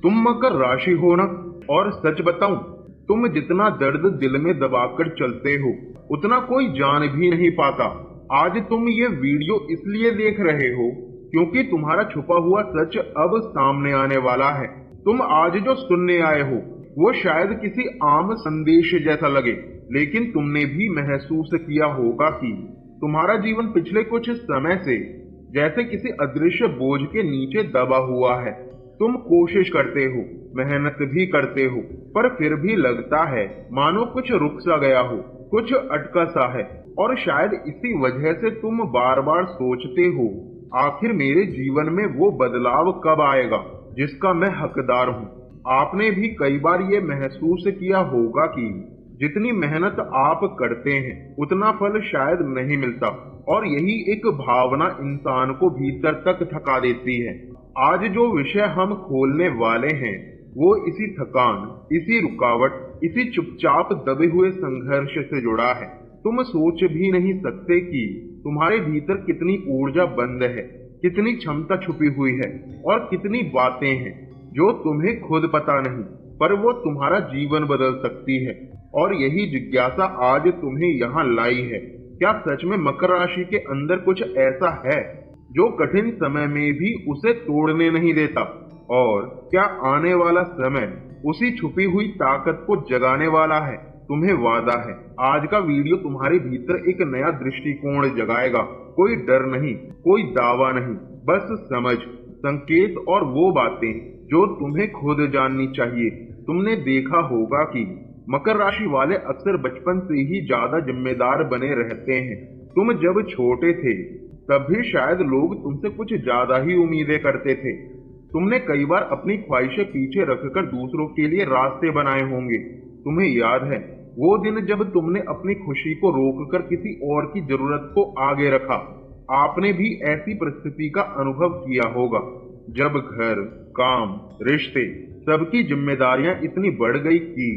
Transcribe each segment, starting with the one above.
तुम मकर राशि हो ना। और सच बताऊं, तुम जितना दर्द दिल में दबाकर चलते हो उतना कोई जान भी नहीं पाता। आज तुम ये वीडियो इसलिए देख रहे हो क्योंकि तुम्हारा छुपा हुआ सच अब सामने आने वाला है। तुम आज जो सुनने आए हो वो शायद किसी आम संदेश जैसा लगे, लेकिन तुमने भी महसूस किया होगा कि तुम्हारा जीवन पिछले कुछ समय से जैसे किसी अदृश्य बोझ के नीचे दबा हुआ है। तुम कोशिश करते हो, मेहनत भी करते हो, पर फिर भी लगता है मानो कुछ रुक सा गया हो, कुछ अटका सा है। और शायद इसी वजह से तुम बार बार सोचते हो, आखिर मेरे जीवन में वो बदलाव कब आएगा जिसका मैं हकदार हूँ। आपने भी कई बार ये महसूस किया होगा कि जितनी मेहनत आप करते हैं उतना फल शायद नहीं मिलता, और यही एक भावना इंसान को भीतर तक थका देती है। आज जो विषय हम खोलने वाले हैं वो इसी थकान, इसी रुकावट, इसी चुपचाप दबे हुए संघर्ष से जुड़ा है। तुम सोच भी नहीं सकते कि तुम्हारे भीतर कितनी ऊर्जा बंद है, कितनी क्षमता छुपी हुई है, और कितनी बातें हैं जो तुम्हें खुद पता नहीं, पर वो तुम्हारा जीवन बदल सकती है। और यही जिज्ञासा आज तुम्हें यहाँ लाई है। क्या सच में मकर राशि के अंदर कुछ ऐसा है जो कठिन समय में भी उसे तोड़ने नहीं देता? और क्या आने वाला समय उसी छुपी हुई ताकत को जगाने वाला है? तुम्हें वादा है आज का वीडियो तुम्हारे भीतर एक नया दृष्टिकोण जगाएगा। कोई डर नहीं, कोई दावा नहीं, बस समझ, संकेत और वो बातें जो तुम्हें खुद जाननी चाहिए। तुमने देखा होगा कि मकर राशि वाले अक्सर बचपन से ही ज्यादा जिम्मेदार बने रहते हैं। तुम जब छोटे थे तब भी शायद लोग तुमसे कुछ ज्यादा ही उम्मीदें करते थे। तुमने कई बार अपनी ख्वाहिशें पीछे रखकर दूसरों के लिए रास्ते बनाए होंगे। तुम्हें याद है वो दिन जब तुमने अपनी खुशी को रोककर किसी और की जरूरत को आगे रखा? आपने भी ऐसी परिस्थिति का अनुभव किया होगा जब घर, काम, रिश्ते, सबकी जिम्मेदारियां इतनी बढ़ गई कि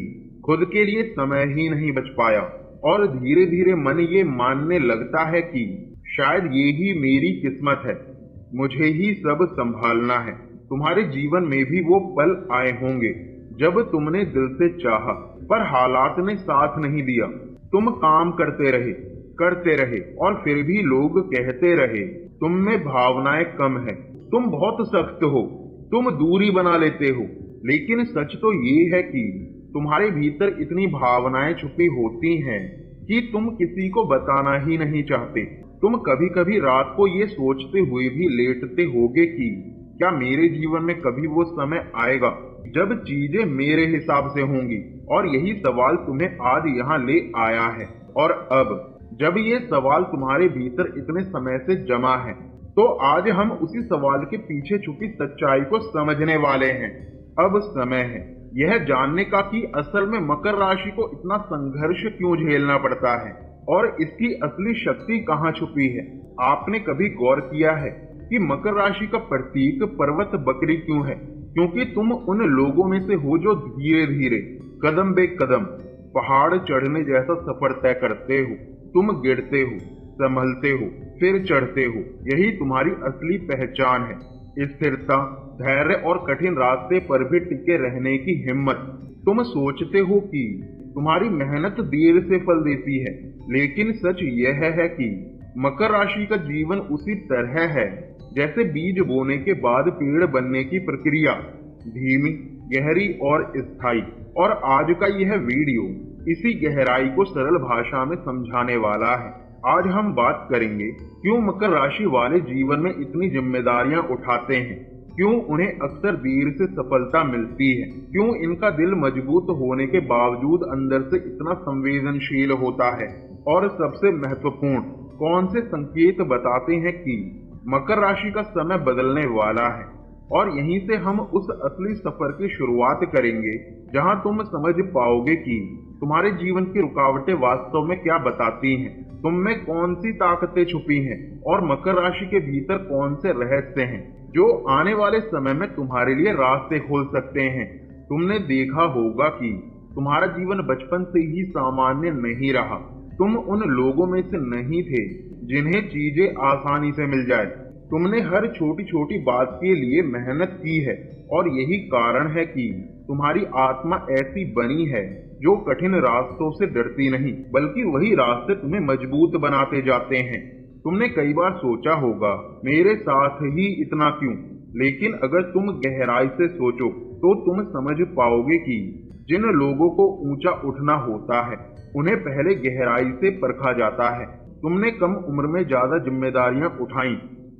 खुद के लिए समय ही नहीं बच पाया। और धीरे धीरे मन ये मानने लगता है कि शायद ये ही मेरी किस्मत है, मुझे ही सब संभालना है। तुम्हारे जीवन में भी वो पल आए होंगे जब तुमने दिल से चाहा पर हालात ने साथ नहीं दिया। तुम काम करते रहे और फिर भी लोग कहते रहे तुम में भावनाएं कम है, तुम बहुत सख्त हो, तुम दूरी बना लेते हो। लेकिन सच तो ये है कि तुम्हारे भीतर इतनी भावनाएं छुपी होती हैं कि तुम किसी को बताना ही नहीं चाहते। तुम कभी कभी रात को ये सोचते हुए भी लेटते होगे कि क्या मेरे जीवन में कभी वो समय आएगा जब चीजें मेरे हिसाब से होंगी। और यही सवाल तुम्हें आज यहाँ ले आया है। और अब जब ये सवाल तुम्हारे भीतर इतने समय से जमा है तो आज हम उसी सवाल के पीछे छुपी सच्चाई को समझने वाले हैं। अब समय है यह जानने का कि असल में मकर राशि को इतना संघर्ष क्यों झेलना पड़ता है और इसकी असली शक्ति कहाँ छुपी है। आपने कभी गौर किया है कि मकर राशि का प्रतीक पर्वत बकरी क्यों है? क्योंकि तुम उन लोगों में से हो जो धीरे धीरे, कदम बे कदम पहाड़ चढ़ने जैसा सफर तय करते हो। तुम गिरते हो, संभलते हो, फिर चढ़ते हो। यही तुम्हारी असली पहचान है। स्थिरता, धैर्य और कठिन रास्ते पर भी टिके रहने की हिम्मत। तुम सोचते हो कि तुम्हारी मेहनत देर से फल देती है, लेकिन सच यह है कि मकर राशि का जीवन उसी तरह है जैसे बीज बोने के बाद पेड़ बनने की प्रक्रिया, धीमी, गहरी और स्थायी। और आज का यह वीडियो इसी गहराई को सरल भाषा में समझाने वाला है। आज हम बात करेंगे क्यों मकर राशि वाले जीवन में इतनी जिम्मेदारियां उठाते हैं, क्यों उन्हें अक्सर देर से सफलता मिलती है, क्यों इनका दिल मजबूत होने के बावजूद अंदर से इतना संवेदनशील होता है, और सबसे महत्वपूर्ण कौन से संकेत बताते हैं कि मकर राशि का समय बदलने वाला है। और यहीं से हम उस असली सफर की शुरुआत करेंगे जहां तुम समझ पाओगे कि तुम्हारे जीवन की रुकावटें वास्तव में क्या बताती हैं, तुम में कौन सी ताकतें छुपी हैं, और मकर राशि के भीतर कौन से रहस्य हैं जो आने वाले समय में तुम्हारे लिए रास्ते खोल सकते हैं। तुमने देखा होगा कि तुम्हारा जीवन बचपन से ही सामान्य नहीं रहा। तुम उन लोगों में से नहीं थे जिन्हें चीजें आसानी से मिल जाए। तुमने हर छोटी छोटी बात के लिए मेहनत की है और यही कारण है कि तुम्हारी आत्मा ऐसी बनी है जो कठिन रास्तों से डरती नहीं, बल्कि वही रास्ते तुम्हें मजबूत बनाते जाते हैं। तुमने कई बार सोचा होगा मेरे साथ ही इतना क्यों, लेकिन अगर तुम गहराई से सोचो तो तुम समझ पाओगे कि जिन लोगों को ऊंचा उठना होता है उन्हें पहले गहराई से परखा जाता है। तुमने कम उम्र में ज्यादा जिम्मेदारियां उठाई,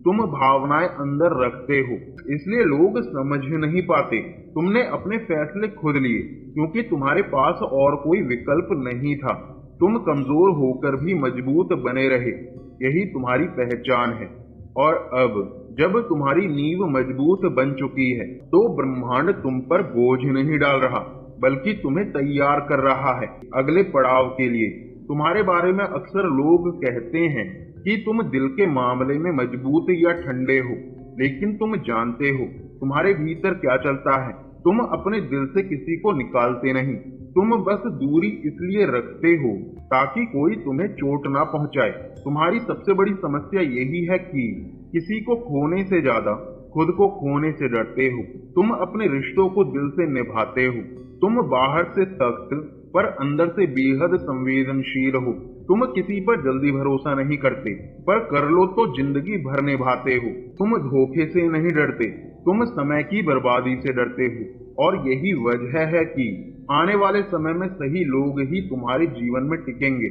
तुम भावनाएं अंदर रखते हो, इसलिए लोग समझ नहीं पाते। तुमने अपने फैसले खुद लिए क्योंकि तुम्हारे पास और कोई विकल्प नहीं था। तुम कमजोर होकर भी मजबूत बने रहे, यही तुम्हारी पहचान है। और अब जब तुम्हारी नींव मजबूत बन चुकी है तो ब्रह्मांड तुम पर बोझ नहीं डाल रहा, बल्कि तुम्हें तैयार कर रहा है अगले पड़ाव के लिए। तुम्हारे बारे में अक्सर लोग कहते हैं कि तुम दिल के मामले में मजबूत या ठंडे हो, लेकिन तुम जानते हो तुम्हारे भीतर क्या चलता है। तुम अपने दिल से किसी को निकालते नहीं, तुम बस दूरी इसलिए रखते हो ताकि कोई तुम्हें चोट ना पहुंचाए। तुम्हारी सबसे बड़ी समस्या यही है कि किसी को खोने से ज्यादा खुद को खोने से डरते हो। तुम अपने रिश्तों को दिल से निभाते हो, तुम बाहर से सख्त पर अंदर से बेहद संवेदनशील हो। तुम किसी पर जल्दी भरोसा नहीं करते, पर कर लो तो जिंदगी भर निभाते हो। तुम धोखे से नहीं डरते, तुम समय की बर्बादी से डरते हो। और यही वजह है कि आने वाले समय में सही लोग ही तुम्हारे जीवन में टिकेंगे,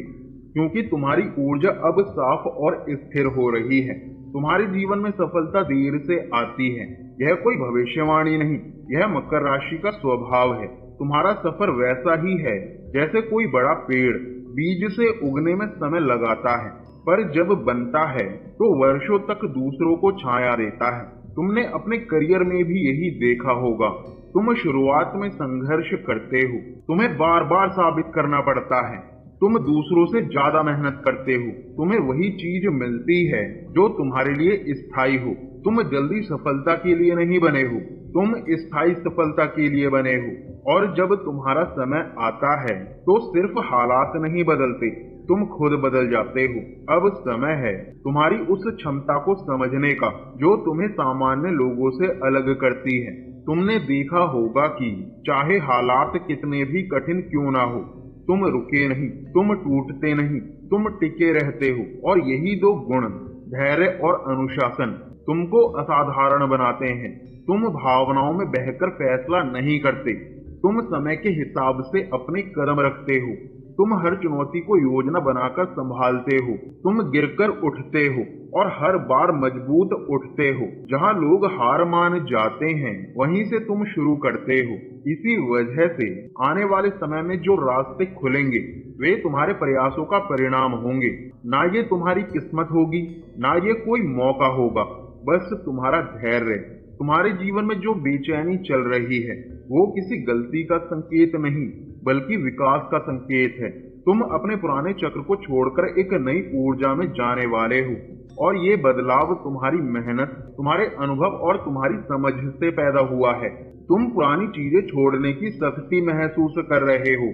क्योंकि तुम्हारी ऊर्जा अब साफ और स्थिर हो रही है। तुम्हारे जीवन में सफलता देर से आती है, यह कोई भविष्यवाणी नहीं, यह मकर राशि का स्वभाव है। तुम्हारा सफर वैसा ही है जैसे कोई बड़ा पेड़ बीज से उगने में समय लगाता है, पर जब बनता है तो वर्षों तक दूसरों को छाया देता है। तुमने अपने करियर में भी यही देखा होगा। तुम शुरुआत में संघर्ष करते हो, तुम्हें बार बार साबित करना पड़ता है, तुम दूसरों से ज्यादा मेहनत करते हो, तुम्हें वही चीज मिलती है जो तुम्हारे लिए स्थायी हो। तुम जल्दी सफलता के लिए नहीं बने हो, तुम स्थायी सफलता के लिए बने हो। और जब तुम्हारा समय आता है तो सिर्फ हालात नहीं बदलते, तुम खुद बदल जाते हो। अब समय है तुम्हारी उस क्षमता को समझने का जो तुम्हें सामान्य लोगों से अलग करती है। तुमने देखा होगा कि चाहे हालात कितने भी कठिन क्यों ना हो, तुम रुके नहीं, तुम टूटते नहीं, तुम टिके रहते हो। और यही दो गुण, धैर्य और अनुशासन, तुमको असाधारण बनाते हैं। तुम भावनाओं में बहकर फैसला नहीं करते, तुम समय के हिसाब से अपने कदम रखते हो। तुम हर चुनौती को योजना बनाकर संभालते हो, तुम गिरकर उठते हो और हर बार मजबूत उठते हो। जहां लोग हार मान जाते हैं वहीं से तुम शुरू करते हो। इसी वजह से आने वाले समय में जो रास्ते खुलेंगे वे तुम्हारे प्रयासों का परिणाम होंगे। ना ये तुम्हारी किस्मत होगी, ना ये कोई मौका होगा, बस तुम्हारा धैर्य। तुम्हारे जीवन में जो बेचैनी चल रही है वो किसी गलती का संकेत नहीं, बल्कि विकास का संकेत है। तुम अपने पुराने चक्र को छोड़कर एक नई ऊर्जा में जाने वाले हो, और ये बदलाव तुम्हारी मेहनत, तुम्हारे अनुभव और तुम्हारी समझ से पैदा हुआ है। तुम पुरानी चीजें छोड़ने की सख्ती महसूस कर रहे हो,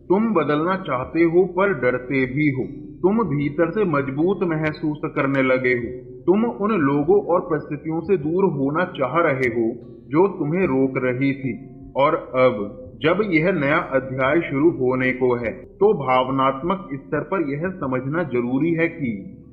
तुम बदलना चाहते हो पर डरते भी हो। तुम भीतर से मजबूत महसूस करने लगे हो। तुम उन लोगों और परिस्थितियों से दूर होना चाह रहे हो जो तुम्हें रोक रही थी। और अब जब यह नया अध्याय शुरू होने को है तो भावनात्मक स्तर पर यह समझना जरूरी है कि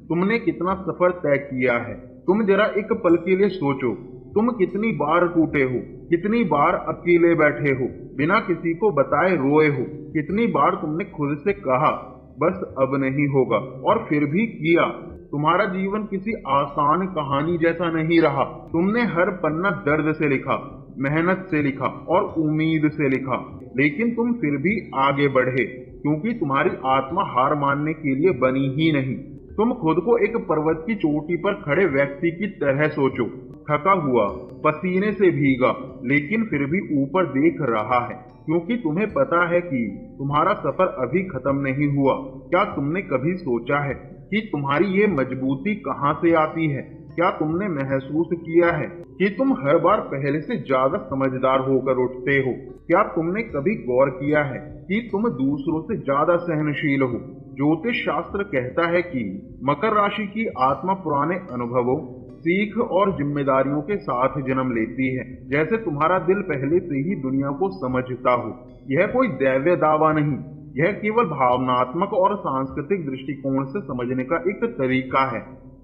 तुमने कितना सफर तय किया है। तुम जरा एक पल के लिए सोचो, तुम कितनी बार टूटे हो, कितनी बार अकेले बैठे हो, बिना किसी को बताए रोए हो, कितनी बार तुमने खुद से कहा बस अब नहीं होगा, और फिर भी किया। तुम्हारा जीवन किसी आसान कहानी जैसा नहीं रहा। तुमने हर पन्ना दर्द से लिखा, मेहनत से लिखा और उम्मीद से लिखा, लेकिन तुम फिर भी आगे बढ़े, क्योंकि तुम्हारी आत्मा हार मानने के लिए बनी ही नहीं। तुम खुद को एक पर्वत की चोटी पर खड़े व्यक्ति की तरह सोचो, थका हुआ, पसीने से भीगा, लेकिन फिर भी ऊपर देख रहा है, क्योंकि तुम्हें पता है कि तुम्हारा सफर अभी खत्म नहीं हुआ। क्या तुमने कभी सोचा है कि तुम्हारी ये मजबूती कहाँ से आती है? क्या तुमने महसूस किया है कि तुम हर बार पहले से ज्यादा समझदार होकर उठते हो? क्या तुमने कभी गौर किया है कि तुम दूसरों से ज्यादा सहनशील हो? ज्योतिष शास्त्र कहता है कि मकर राशि की आत्मा पुराने अनुभवों, सीख और जिम्मेदारियों के साथ जन्म लेती है। जैसे तुम्हारा दिल पहले से ही दुनिया को समझता हो। यह कोई दैवीय दावा नहीं, यह केवल भावनात्मक और सांस्कृतिक दृष्टिकोण से समझने का एक तरीका है।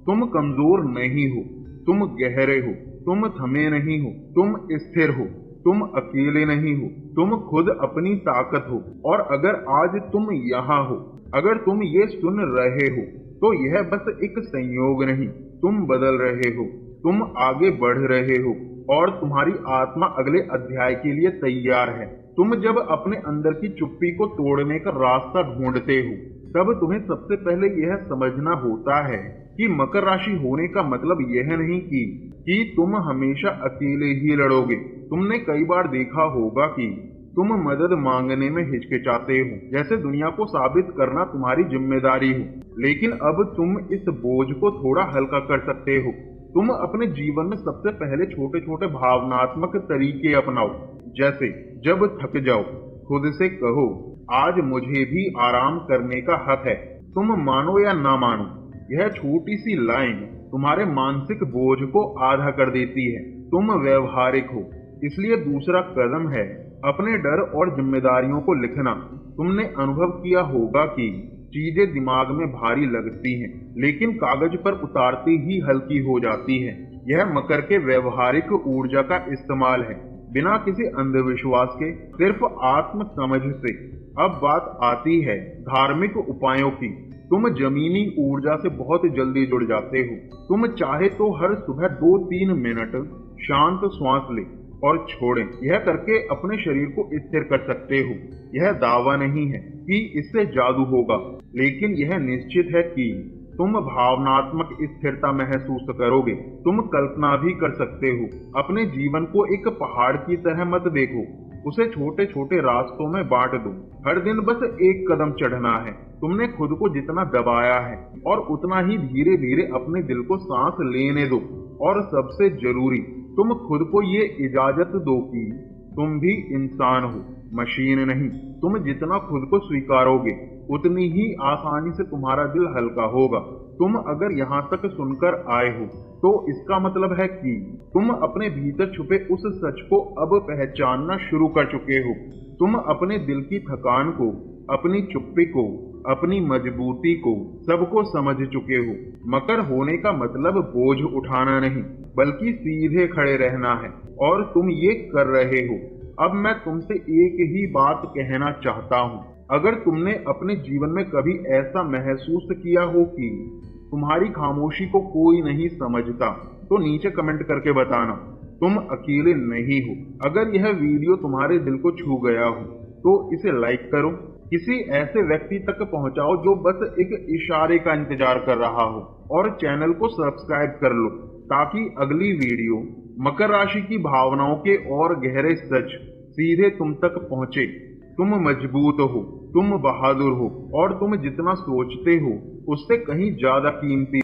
तुम कमजोर नहीं हो, तुम गहरे हो, तुम थमे नहीं हो, तुम स्थिर हो, तुम अकेले नहीं हो, तुम खुद अपनी ताकत हो। और अगर आज तुम यहाँ हो, अगर तुम ये सुन रहे हो, तो यह बस एक संयोग नहीं, तुम बदल रहे हो, तुम आगे बढ़ रहे हो और तुम्हारी आत्मा अगले अध्याय के लिए तैयार है। तुम जब अपने अंदर की चुप्पी को तोड़ने का रास्ता ढूंढते हो, तब तुम्हें सबसे पहले यह समझना होता है कि मकर राशि होने का मतलब यह नहीं कि तुम हमेशा अकेले ही लड़ोगे। तुमने कई बार देखा होगा कि तुम मदद मांगने में हिचकिचाते हो, जैसे दुनिया को साबित करना तुम्हारी जिम्मेदारी हो। लेकिन अब तुम इस बोझ को थोड़ा हल्का कर सकते हो। तुम अपने जीवन में सबसे पहले छोटे छोटे भावनात्मक तरीके अपनाओ। जैसे जब थक जाओ, खुद से कहो, आज मुझे भी आराम करने का हक है। तुम मानो या ना मानो, यह छोटी सी लाइन तुम्हारे मानसिक बोझ को आधा कर देती है। तुम व्यवहारिक हो, इसलिए दूसरा कदम है अपने डर और जिम्मेदारियों को लिखना। तुमने अनुभव किया होगा कि चीजें दिमाग में भारी लगती हैं, लेकिन कागज पर उतारते ही हल्की हो जाती है। यह मकर के व्यवहारिक ऊर्जा का इस्तेमाल है, बिना किसी अंधविश्वास के, सिर्फ आत्म समझ से। अब बात आती है धार्मिक उपायों की। तुम जमीनी ऊर्जा से बहुत जल्दी जुड़ जाते हो। तुम चाहे तो हर सुबह 2-3 मिनट शांत श्वास ले और छोड़ें। यह करके अपने शरीर को स्थिर कर सकते हो। यह दावा नहीं है कि इससे जादू होगा, लेकिन यह निश्चित है कि तुम भावनात्मक स्थिरता महसूस करोगे। तुम कल्पना भी कर सकते हो, अपने जीवन को एक पहाड़ की तरह मत देखो, उसे छोटे छोटे रास्तों में बांट दो। हर दिन बस एक कदम चढ़ना है। तुमने खुद को जितना दबाया है और उतना ही धीरे धीरे अपने दिल को सांस लेने दो। और सबसे जरूरी, तुम खुद को ये इजाजत दो कि तुम भी इंसान हो, मशीन नहीं। तुम जितना खुद को स्वीकारोगे, उतनी ही आसानी से तुम्हारा दिल हल्का होगा। तुम अगर यहाँ तक सुनकर आए हो, तो इसका मतलब है कि तुम अपने भीतर छुपे उस सच को अब पहचानना शुरू कर चुके हो। तुम अपने दिल की थकान को, अपनी चुप्पी को, अपनी मजबूती को, सबको समझ चुके हो। मकर होने का मतलब बोझ उठाना नहीं, बल्कि सीधे खड़े रहना है, और तुम ये कर रहे हो। अब मैं तुमसे एक ही बात कहना चाहता हूँ। अगर तुमने अपने जीवन में कभी ऐसा महसूस किया हो कि तुम्हारी खामोशी को कोई नहीं समझता, तो नीचे कमेंट करके बताना। तुम अकेले नहीं हो। अगर यह वीडियो तुम्हारे दिल को छू गया हो, तो इसे लाइक करो, किसी ऐसे व्यक्ति तक पहुंचाओ जो बस एक इशारे का इंतजार कर रहा हो, और चैनल को सब्सक्राइब कर लो, ताकि अगली वीडियो मकर राशि की भावनाओं के और गहरे सच सीधे तुम तक पहुंचे। तुम मजबूत हो, तुम बहादुर हो, और तुम जितना सोचते हो उससे कहीं ज्यादा कीमती